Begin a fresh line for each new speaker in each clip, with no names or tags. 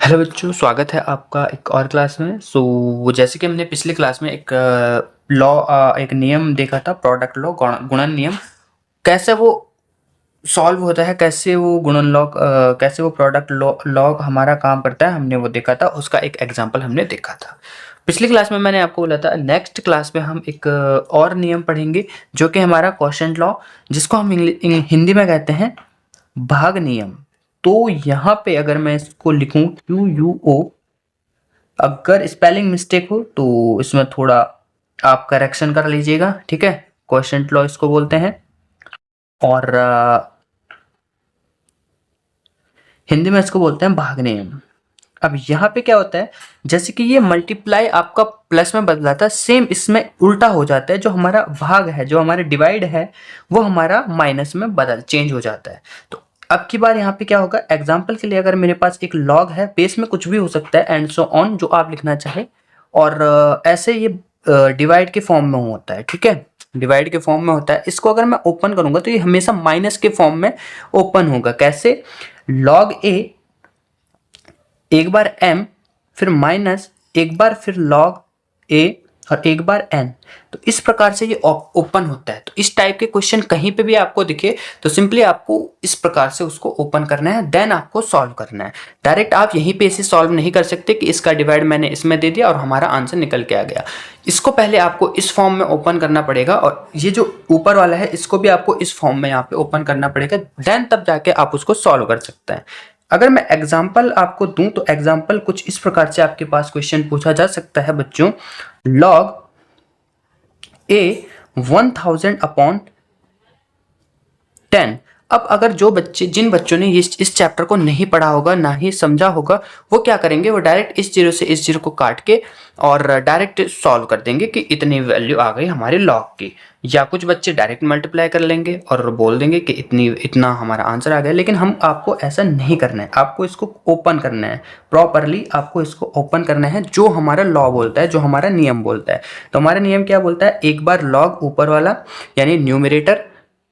Hello बच्चों, स्वागत है आपका एक और क्लास में। जैसे कि हमने पिछली क्लास में एक एक नियम देखा था, प्रोडक्ट लॉ, गुणन नियम। कैसे वो सॉल्व होता है, कैसे वो गुणन लॉ, कैसे वो प्रोडक्ट लॉ हमारा काम करता है, हमने वो देखा था। उसका एक एग्जांपल हमने देखा था पिछली क्लास में। मैंने आपको बोला था नेक्स्ट क्लास में हम एक और नियम पढ़ेंगे, जो कि हमारा क्वोशंट लॉ, जिसको हम हिंदी में कहते हैं भाग नियम। तो यहाँ पे अगर मैं इसको लिखूं QUO, अगर स्पेलिंग मिस्टेक हो तो इसमें थोड़ा आप करेक्शन कर लीजिएगा, ठीक है। क्वोशंट लॉ इसको बोलते हैं, और हिंदी में इसको बोलते हैं भाग नियम। अब यहाँ पे क्या होता है, जैसे कि ये मल्टीप्लाई आपका प्लस में बदला था, सेम इसमें उल्टा हो जाता है। जो हमारा भाग है, जो हमारे डिवाइड है, वो हमारा माइनस में चेंज हो जाता है। तो अब की बार यहाँ पे क्या होगा, एग्जाम्पल के लिए अगर मेरे पास एक लॉग है, बेस में कुछ भी हो सकता है, एंड सो ऑन, जो आप लिखना चाहे। और ऐसे ये डिवाइड के फॉर्म में होता है, ठीक है। डिवाइड के फॉर्म में होता है। इसको अगर मैं ओपन करूंगा तो ये हमेशा माइनस के फॉर्म में ओपन होगा। कैसे? लॉग ए, एक बार m, फिर माइनस, एक बार फिर log a, और एक बार n। तो इस प्रकार से ये ओपन होता है। तो इस टाइप के क्वेश्चन कहीं पे भी आपको दिखे तो सिंपली आपको इस प्रकार से उसको ओपन करना है, देन आपको सॉल्व करना है। डायरेक्ट आप यहीं पे इसे सॉल्व नहीं कर सकते कि इसका डिवाइड मैंने इसमें दे दिया और हमारा आंसर निकल के आ गया। इसको पहले आपको इस फॉर्म में ओपन करना पड़ेगा, और ये जो ऊपर वाला है इसको भी आपको इस फॉर्म में यहाँ पे ओपन करना पड़ेगा, देन तब जाके आप उसको सॉल्व कर सकते हैं। अगर मैं एग्जाम्पल आपको दूं तो एग्जाम्पल कुछ इस प्रकार से आपके पास क्वेश्चन पूछा जा सकता है बच्चों। log a 1000 upon 10। अब अगर जिन बच्चों ने इस चैप्टर को नहीं पढ़ा होगा, ना ही समझा होगा, वो क्या करेंगे, वो डायरेक्ट इस जीरो से इस जीरो को काट के और डायरेक्ट सॉल्व कर देंगे कि इतनी वैल्यू आ गई हमारे लॉग की। या कुछ बच्चे डायरेक्ट मल्टीप्लाई कर लेंगे और बोल देंगे कि इतना हमारा आंसर आ गया। लेकिन हम आपको ऐसा नहीं करना है, आपको इसको ओपन करना है प्रॉपरली। आपको इसको ओपन करना है जो हमारा लॉ बोलता है, जो हमारा नियम बोलता है। तो हमारा नियम क्या बोलता है, एक बार लॉग ऊपर वाला यानी न्यूमरेटर,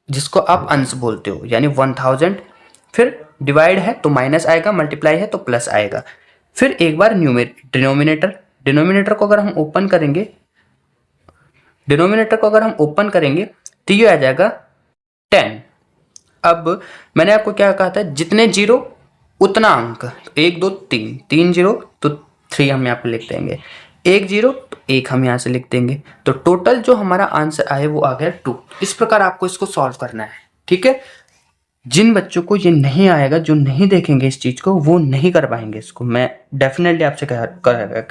जिसको आप अंश बोलते हो, यानी 1000, फिर डिवाइड है तो माइनस आएगा, मल्टीप्लाई है तो प्लस आएगा। फिर एक बार डिनोमिनेटर, डिनोमिनेटर को अगर हम ओपन करेंगे, डिनोमिनेटर को अगर हम ओपन करेंगे तो ये आ जाएगा 10। अब मैंने आपको क्या कहा था, जितने जीरो उतना अंक। 1 2 3, 3 जीरो तो 3 हम यहाँ पे लिख देंगे, 1 जीरो तो 1 हम यहाँ से लिख देंगे। तो टोटल जो हमारा आंसर आए वो आ गया 2। इस प्रकार आपको इसको सॉल्व करना है, ठीक है। जिन बच्चों को ये नहीं आएगा, जो नहीं देखेंगे इस चीज को, वो नहीं कर पाएंगे इसको, मैं डेफिनेटली आपसे कह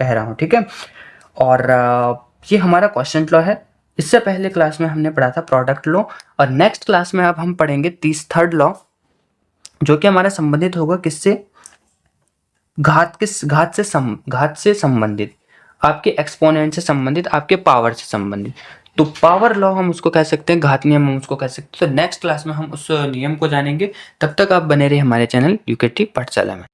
रहा हूँ, ठीक है। और ये हमारा क्वेश्चन लॉ है। इससे पहले क्लास में हमने पढ़ा था प्रोडक्ट लॉ, और नेक्स्ट क्लास में अब हम पढ़ेंगे थर्ड लॉ, जो कि हमारा संबंधित होगा किससे, घात से संबंधित, आपके एक्सपोनेंट से संबंधित, आपके पावर से संबंधित। तो पावर लॉ हम उसको कह सकते हैं, घात नियम हम उसको कह सकते हैं। तो नेक्स्ट क्लास में हम उस नियम को जानेंगे। तब तक आप बने रहे हमारे चैनल यूकेटी पाठशाला में।